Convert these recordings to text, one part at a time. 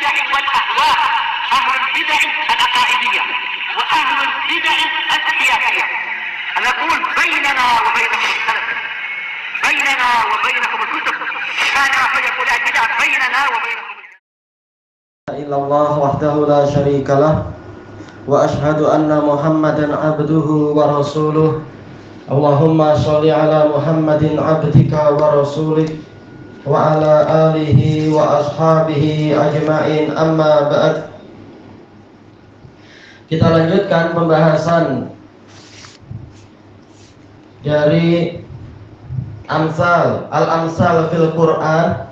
البدع والأهواء، أهل البدع العقائدية وأهل البدع السياسية. نقول بيننا وبينكم السلف، بيننا وبينكم الكتب، كان فيقول البدع بيننا وبينكم. إلا الله وحده لا شريك له وأشهد أن محمدا عبده ورسوله. اللهم صل على محمد عبدك ورسولك وعلى آله وأصحابه أجمعين. Amma ba'd. Kita lanjutkan pembahasan dari Al-Amsal fil Quran,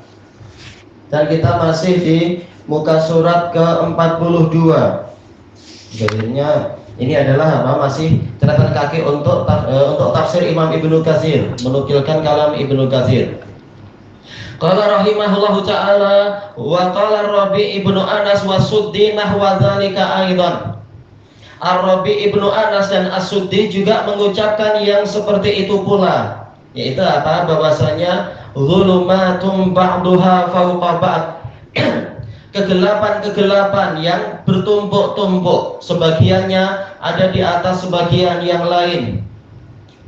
dan kita masih di muka surat ke-42. Jadinya ini adalah masih catatan kaki untuk tafsir Imam Ibnu Katsir, menukilkan kalam Ibnu Katsir. Qala rahimahullahu ta'ala wa qala Rabi ibnu Anas wa Suddi nahwa dzalika aidan. Ar-Rabi ibnu Anas dan As-Suddi juga mengucapkan yang seperti itu pula, yaitu apa? Bahwasanya zulumatun ba'duha fawqa ba'd. Kegelapan-kegelapan yang bertumpuk-tumpuk, sebagiannya ada di atas sebagian yang lain.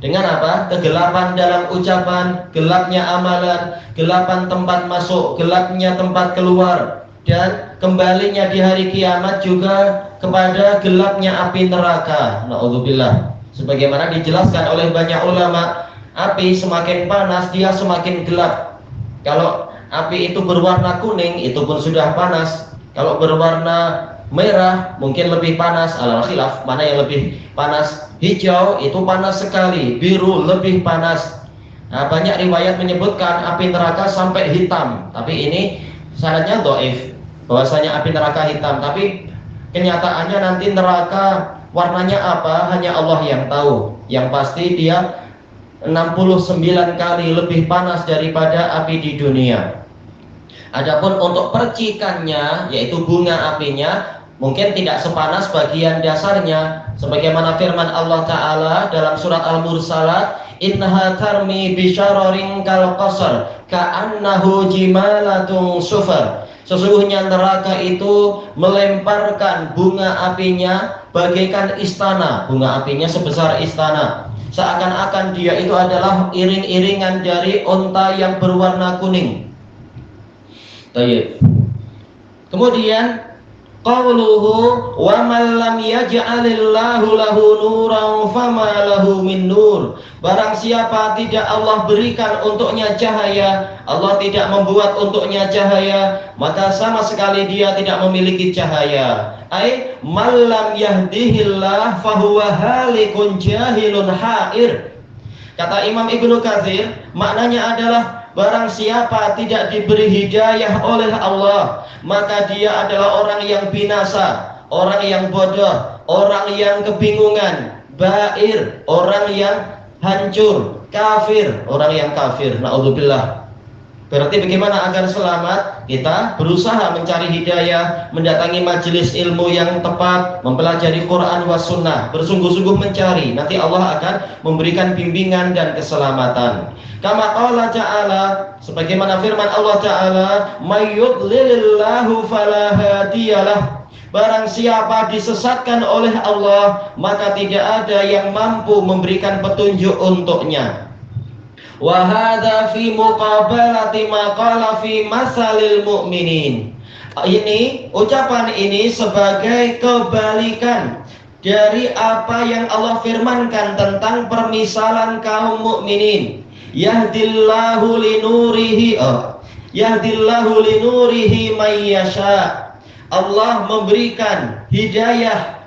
Dengan apa? Kegelapan dalam ucapan, gelapnya amalan, gelapan tempat masuk, gelapnya tempat keluar, dan kembalinya di hari kiamat juga kepada gelapnya api neraka. Na'udzubillah. Sebagaimana dijelaskan oleh banyak ulama, api semakin panas dia semakin gelap. Kalau api itu berwarna kuning, itu pun sudah panas. Kalau berwarna merah, mungkin lebih panas. Alal khilaf, mana yang lebih panas? Hijau itu panas sekali, biru lebih panas. Nah, banyak riwayat menyebutkan api neraka sampai hitam. Tapi ini syaratnya dhaif, bahwasanya api neraka hitam. Tapi kenyataannya nanti neraka warnanya apa, hanya Allah yang tahu. Yang pasti dia 69 kali lebih panas daripada api di dunia. Adapun untuk percikannya, yaitu bunga apinya, mungkin tidak sepanas bagian dasarnya, sebagaimana firman Allah Ta'ala dalam surat Al-Mursalat, innaha tarmi bisyararin kal qasar ka'annahu jimalatun sufar. Sesungguhnya neraka itu melemparkan bunga apinya bagaikan istana, bunga apinya sebesar istana, seakan-akan dia itu adalah iring-iringan dari unta yang berwarna kuning. Baik. Kemudian qauluhu wa man lam yaj'alillahu lahu nuran fama lahu min nur. Barang siapa tidak Allah berikan untuknya cahaya, Allah tidak membuat untuknya cahaya, maka sama sekali dia tidak memiliki cahaya. Ai man lam yahdihillah fahuwa halikun jahilun hair. Kata Imam Ibnu Katsir, maknanya adalah barang siapa tidak diberi hidayah oleh Allah, maka dia adalah orang yang binasa, orang yang bodoh, orang yang kebingungan, bair, orang yang hancur, kafir, orang yang kafir. Na'udzubillah. Berarti bagaimana agar selamat? Kita berusaha mencari hidayah, mendatangi majelis ilmu yang tepat, mempelajari Quran was sunnah, bersungguh-sungguh mencari. Nanti Allah akan memberikan bimbingan dan keselamatan. Kama qala ta'ala, sebagaimana firman Allah Ta'ala, may yudlilillahu fala hadiyalah. Barang siapa disesatkan oleh Allah, maka tidak ada yang mampu memberikan petunjuk untuknya. Wa hadza fi muqabalati ma qala fi masalil mu'minin. Ini, ucapan ini sebagai kebalikan dari apa yang Allah firmankan tentang permisalan kaum mukminin. Yahdillahu linurihi yahdillahu linurihi may yasha. Allah memberikan hidayah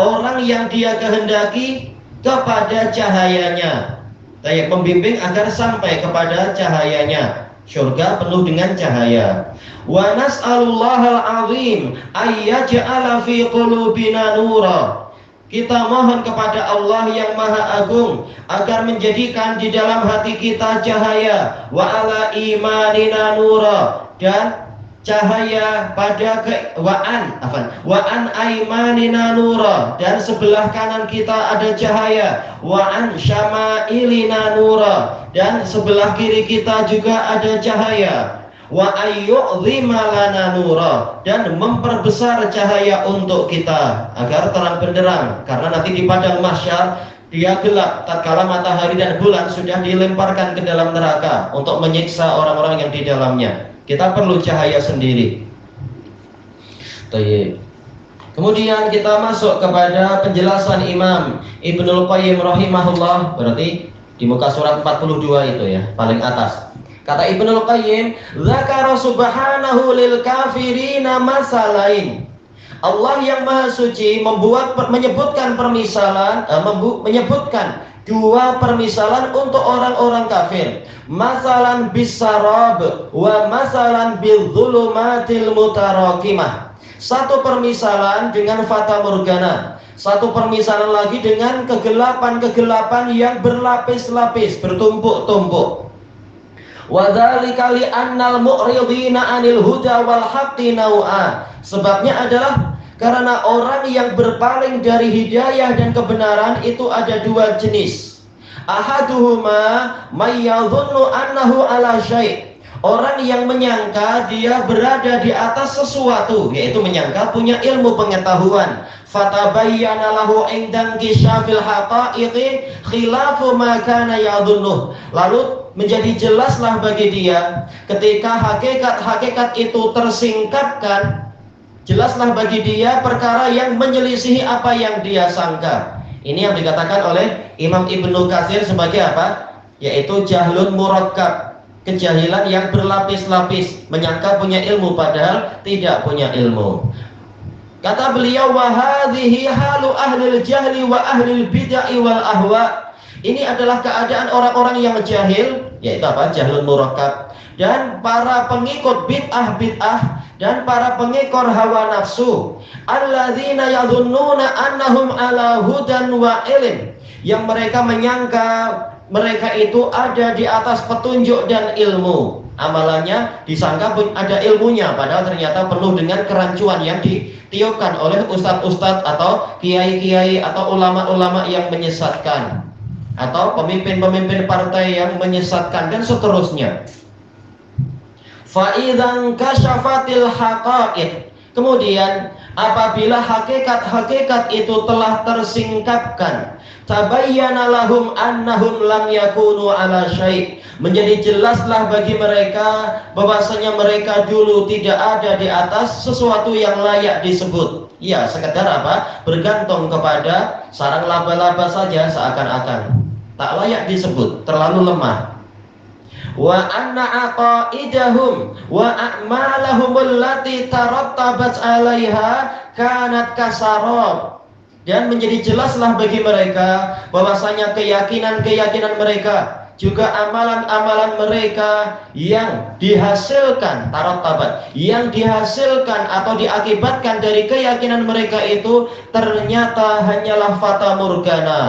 orang yang dia kehendaki kepada cahayanya. Saya membimbing agar sampai kepada cahayanya. Surga penuh dengan cahaya. Wa nas'alullahal azim ayyaj'ala fi qulubina nura. Kita mohon kepada Allah yang Maha Agung agar menjadikan di dalam hati kita cahaya. Wa ala imanina nura, dan cahaya pada wa'an aimanina nura, dan sebelah kanan kita ada cahaya. Wa'an syama'ilina nura, dan sebelah kiri kita juga ada cahaya. wa ayyu'dhima lana nura, dan memperbesar cahaya untuk kita agar terang benderang, karena nanti di padang mahsyar dia gelap tatkala matahari dan bulan sudah dilemparkan ke dalam neraka untuk menyiksa orang-orang yang di dalamnya. Kita perlu cahaya sendiri. Baik. Kemudian kita masuk kepada penjelasan Imam Ibnul Qayyim rahimahullah, berarti di muka surat 42 itu ya, paling atas. Kata Ibnul Qayyim, "Dzakara subhanahu lil kafirina masalain." Allah yang Maha Suci menyebutkan menyebutkan dua permisalan untuk orang-orang kafir. Masalan bisarab wa masalan bidzulumatil mutarakimah. Satu permisalan dengan fata morgana, satu permisalan lagi dengan kegelapan-kegelapan yang berlapis-lapis, bertumpuk-tumpuk. Wa dzalika li annal mu'ridina 'anil huda wal haqqi nau'a. Sebabnya adalah karena orang yang berpaling dari hidayah dan kebenaran itu ada dua jenis. Ahaduhuma may yadhunnu annahu ala syai'. Orang yang menyangka dia berada di atas sesuatu, yaitu menyangka punya ilmu pengetahuan. Fatabayyana lahu indan kisyafil haqa'iqi khilafu ma kana yadhunnu. Lalu menjadi jelaslah bagi dia ketika hakikat-hakikat itu tersingkapkan, jelaslah bagi dia perkara yang menyelisihi apa yang dia sangka. Ini yang dikatakan oleh Imam Ibnu Katsir sebagai apa? Yaitu jahlun murakkab. Kejahilan yang berlapis-lapis, menyangka punya ilmu padahal tidak punya ilmu. Kata beliau, wa hadhihi halu ahlil jahli wa ahlil bid'ah wal ahwa. Ini adalah keadaan orang-orang yang jahil, yaitu apa? Jahlun murakkab, dan para pengikut bid'ah dan para pengikut hawa nafsu. Alladzina yadhunnuna annahum ala hudan wa ilm, yang mereka menyangka mereka itu ada di atas petunjuk dan ilmu. Amalannya disangka ada ilmunya, padahal ternyata penuh dengan kerancuan yang ditiupkan oleh ustadz-ustadz atau kiai-kiai atau ulama-ulama yang menyesatkan, atau pemimpin-pemimpin partai yang menyesatkan, dan seterusnya. Fa'idzan kasyafatil haqa'iq. Kemudian apabila hakikat-hakikat itu telah tersingkapkan, tabayyana lahum annahum lam yakunu ala syai'. Menjadi jelaslah bagi mereka bahwasanya mereka dulu tidak ada di atas sesuatu yang layak disebut. Ya, sekedar apa? Bergantung kepada sarang laba-laba saja seakan-akan. Tak layak disebut, terlalu lemah. Wa anna aqaidahum wa a'malahum allati tarattabat 'alaiha kanat kasarab. Dan menjadi jelaslah bagi mereka bahwasanya keyakinan-keyakinan mereka, juga amalan-amalan mereka yang dihasilkan tarattabat, yang dihasilkan atau diakibatkan dari keyakinan mereka itu ternyata hanyalah fata morgana.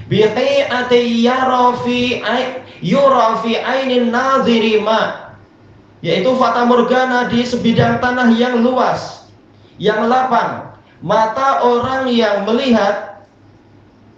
Biqi'ati yura fi ainin nadhiri ma, yaitu fata morgana di sebidang tanah yang luas, yang lapang. Mata orang yang melihat,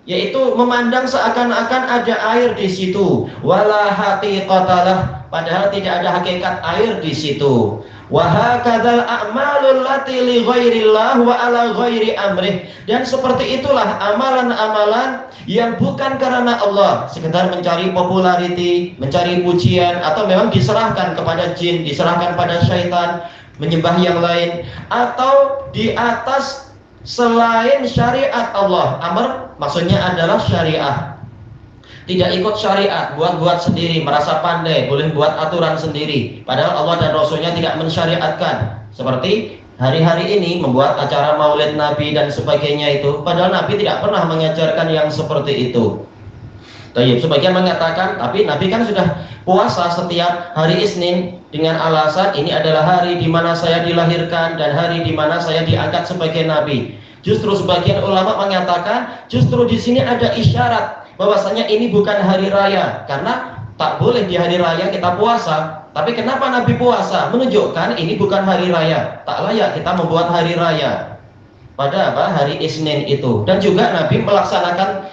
yaitu memandang seakan-akan ada air di situ. Wala haqiqatalah, padahal tidak ada hakikat air di situ. Wa hakadzal a'malul lati li ghairillah wa ala ghairi amrih. Dan seperti itulah amalan-amalan yang bukan karena Allah, sekedar mencari populariti, mencari pujian, atau memang diserahkan kepada jin, diserahkan pada syaitan, menyembah yang lain, atau di atas selain syariat Allah. Amr maksudnya adalah syariah. Tidak ikut syariat, buat-buat sendiri, merasa pandai, boleh buat aturan sendiri, padahal Allah dan Rasulnya tidak mensyariatkan. Seperti hari-hari ini membuat acara maulid Nabi dan sebagainya itu, padahal Nabi tidak pernah mengajarkan yang seperti itu. Sebagian mengatakan, tapi Nabi kan sudah puasa setiap hari Isnin dengan alasan ini adalah hari di mana saya dilahirkan dan hari di mana saya diangkat sebagai Nabi. Justru sebagian ulama mengatakan justru di sini ada isyarat bahwasanya ini bukan hari raya, karena tak boleh di hari raya kita puasa. Tapi kenapa Nabi puasa? Menunjukkan ini bukan hari raya, tak layak kita membuat hari raya pada hari Isnin itu. Dan juga Nabi melaksanakan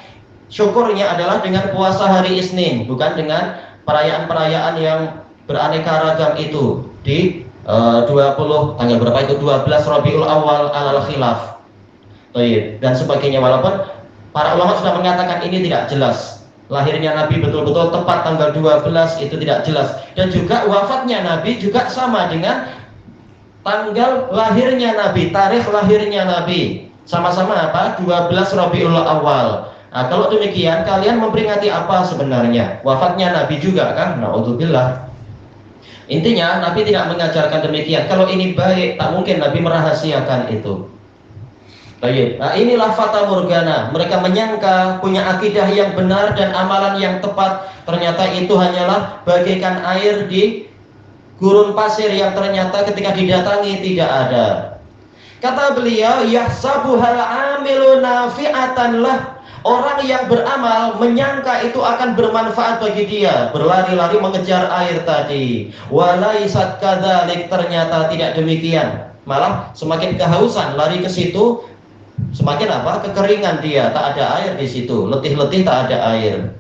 syukurnya adalah dengan puasa hari Isnin, bukan dengan perayaan-perayaan yang beraneka ragam itu di 20 tanggal berapa itu 12 Rabiul Awal alal khilaf. Dan sebagainya, walaupun para ulama sudah mengatakan ini tidak jelas. Lahirnya Nabi betul-betul tepat tanggal 12 itu tidak jelas. Dan juga wafatnya Nabi juga sama dengan tanggal lahirnya Nabi, tarikh lahirnya Nabi. Sama-sama apa? 12 Rabiul Awal. Nah, kalau demikian kalian memperingati apa sebenarnya? Wafatnya Nabi juga kan? Na'udzubillah. Intinya Nabi tidak mengajarkan demikian. Kalau ini baik, tak mungkin Nabi merahasiakan itu. Baik. Nah, inilah fata morgana. Mereka menyangka punya akidah yang benar dan amalan yang tepat. Ternyata itu hanyalah bagaikan air di gurun pasir yang ternyata ketika didatangi tidak ada. Kata beliau, yahsabuhal amilu nafi'atan lah. Orang yang beramal menyangka itu akan bermanfaat bagi dia, berlari-lari mengejar air tadi. Walaisat kadzalik, ternyata tidak demikian. Malah semakin kehausan lari ke situ, semakin apa? Kekeringan dia, tak ada air di situ, letih-letih tak ada air.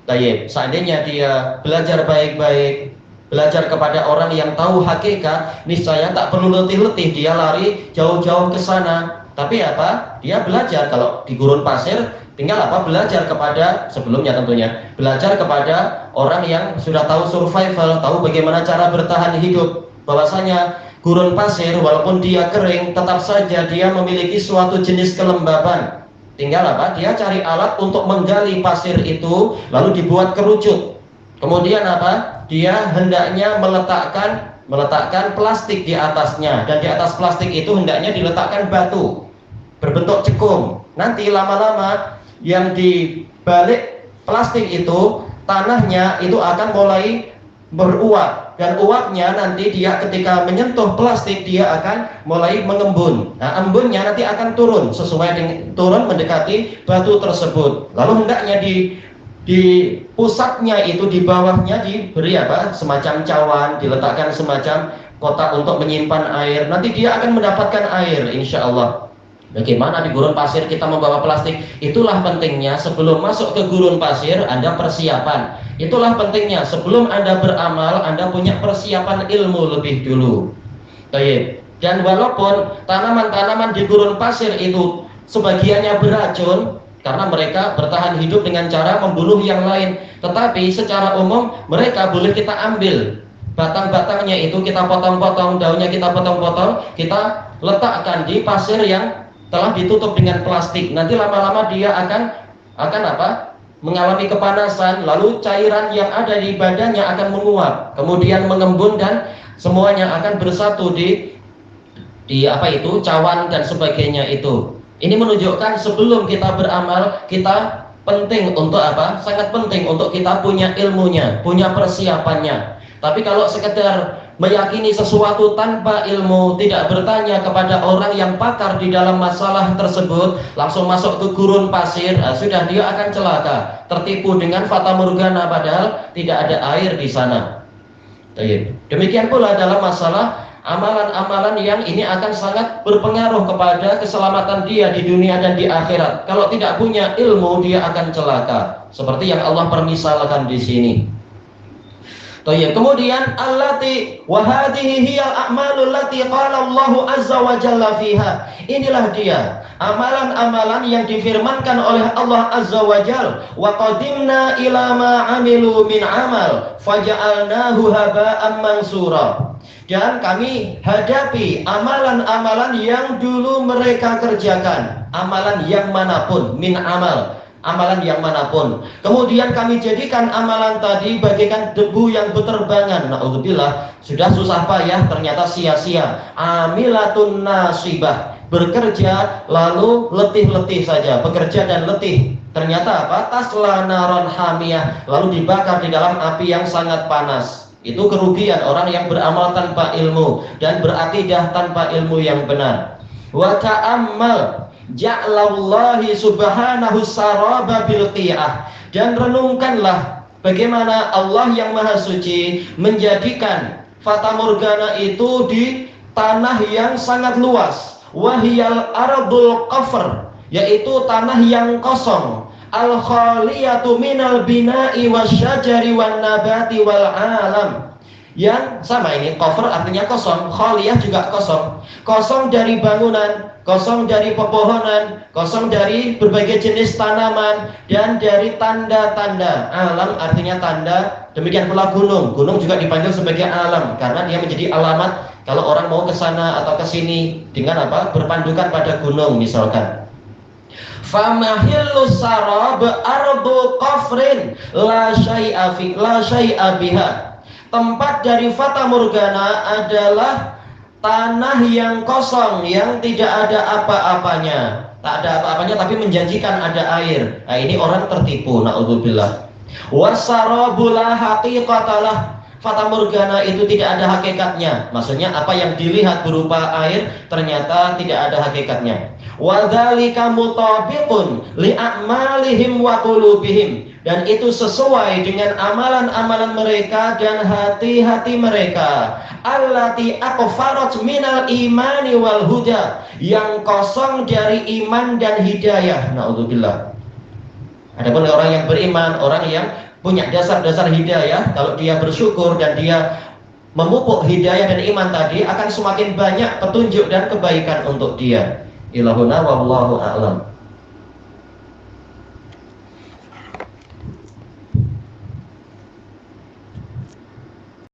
Tayyib, seandainya dia belajar baik-baik, belajar kepada orang yang tahu hakikat, niscaya tak perlu letih-letih dia lari jauh-jauh ke sana. Tapi apa? Dia belajar. Kalau di gurun pasir tinggal apa? Belajar kepada, sebelumnya tentunya belajar kepada orang yang sudah tahu survival, tahu bagaimana cara bertahan hidup. Bahwasanya gurun pasir walaupun dia kering, tetap saja dia memiliki suatu jenis kelembaban. Tinggal apa? Dia cari alat untuk menggali pasir itu, lalu dibuat kerucut. Kemudian apa? Dia hendaknya meletakkan plastik di atasnya, dan di atas plastik itu hendaknya diletakkan batu berbentuk cekung. Nanti lama-lama yang di balik plastik itu, tanahnya itu akan mulai beruap, dan uapnya nanti dia ketika menyentuh plastik dia akan mulai mengembun. Nah, embunnya nanti akan turun sesuai dengan turun mendekati batu tersebut. Lalu hendaknya di pusatnya itu, di bawahnya diberi apa? Semacam cawan, diletakkan semacam kotak untuk menyimpan air. Nanti dia akan mendapatkan air insya Allah. Bagaimana di gurun pasir kita membawa plastik? Itulah pentingnya sebelum masuk ke gurun pasir Anda persiapan. Itulah pentingnya sebelum Anda beramal Anda punya persiapan ilmu lebih dulu. Baik. Dan walaupun tanaman-tanaman di gurun pasir itu sebagiannya beracun karena mereka bertahan hidup dengan cara membunuh yang lain, tetapi secara umum mereka boleh kita ambil batang-batangnya itu, kita potong-potong, daunnya kita potong-potong, kita letakkan di pasir yang telah ditutup dengan plastik. Nanti lama-lama dia akan apa? Mengalami kepanasan, lalu cairan yang ada di badannya akan menguap, kemudian mengembun dan semuanya akan bersatu di apa itu? Cawan dan sebagainya itu. Ini menunjukkan sebelum kita beramal, kita penting untuk apa? Sangat penting untuk kita punya ilmunya, punya persiapannya. Tapi kalau sekedar meyakini sesuatu tanpa ilmu, tidak bertanya kepada orang yang pakar di dalam masalah tersebut, langsung masuk ke gurun pasir, sudah dia akan celaka, tertipu dengan fata morgana padahal tidak ada air di sana. Demikian pula dalam masalah amalan-amalan yang ini akan sangat berpengaruh kepada keselamatan dia di dunia dan di akhirat. Kalau tidak punya ilmu dia akan celaka, seperti yang Allah permisalkan di sini. Kemudian allati wa hadhihi hiyal a'malul lati qala Allahu azza wa jalla fiha. Inilah dia amalan-amalan yang difirmankan oleh Allah azza wa jalla, wa qadimna ila ma amilu min amal faja'alnahu haba'an mansura. Dan kami hadapi amalan-amalan yang dulu mereka kerjakan, amalan yang manapun, min amal, amalan yang manapun. Kemudian kami jadikan amalan tadi bagaikan debu yang berterbangan. Na'udzubillah, sudah susah payah ternyata sia-sia. Amilatun nasibah, bekerja lalu letih-letih saja, bekerja dan letih. Ternyata apa? Tasla naron hamiyah, lalu dibakar di dalam api yang sangat panas. Itu kerugian orang yang beramal tanpa ilmu dan berakidah tanpa ilmu yang benar. Wa ta'ammal ja'lallahi subhanahu saraba bil qiyah, dan renungkanlah bagaimana Allah yang maha suci menjadikan fata morgana itu di tanah yang sangat luas, wahiyal ardul qafr, yaitu tanah yang kosong, al khaliyatu minal bina'i wasyajari wan nabati wal alam, yang sama ini, kofr artinya kosong, kholiyah juga kosong. Kosong dari bangunan, kosong dari pepohonan, kosong dari berbagai jenis tanaman, dan dari tanda-tanda. Alam artinya tanda, demikian pula gunung. Gunung juga dipanggil sebagai alam, karena dia menjadi alamat kalau orang mau ke sana atau ke sini dengan apa? Berpandukan pada gunung misalkan. Famahillu sarab ardu qafrin la syai'a biha. Tempat dari fata morgana adalah tanah yang kosong, yang tidak ada apa-apanya. Tak ada apa-apanya tapi menjanjikan ada air. Nah, ini orang tertipu, naudzubillah. Wasarabu la haqiqatalah. Fata morgana itu tidak ada hakikatnya. Maksudnya apa yang dilihat berupa air ternyata tidak ada hakikatnya. Wadzalika mutabiqun li'amalihim wa qulubihim. Dan itu sesuai dengan amalan-amalan mereka dan hati-hati mereka. Allati aqfarat minal imani wal huda, yang kosong dari iman dan hidayah. Naudzubillah. Adapun orang yang beriman, orang yang punya dasar-dasar hidayah, kalau dia bersyukur dan dia memupuk hidayah dan iman tadi, akan semakin banyak petunjuk dan kebaikan untuk dia. Ilahuna wallahu a'lam.